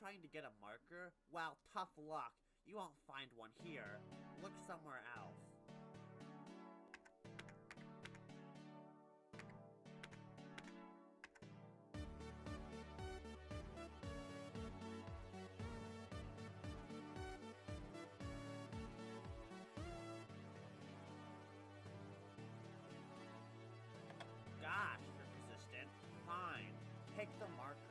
trying to get a marker? Well, tough luck. You won't find one here. Look somewhere else. Gosh, you're persistent. Fine. Take the marker.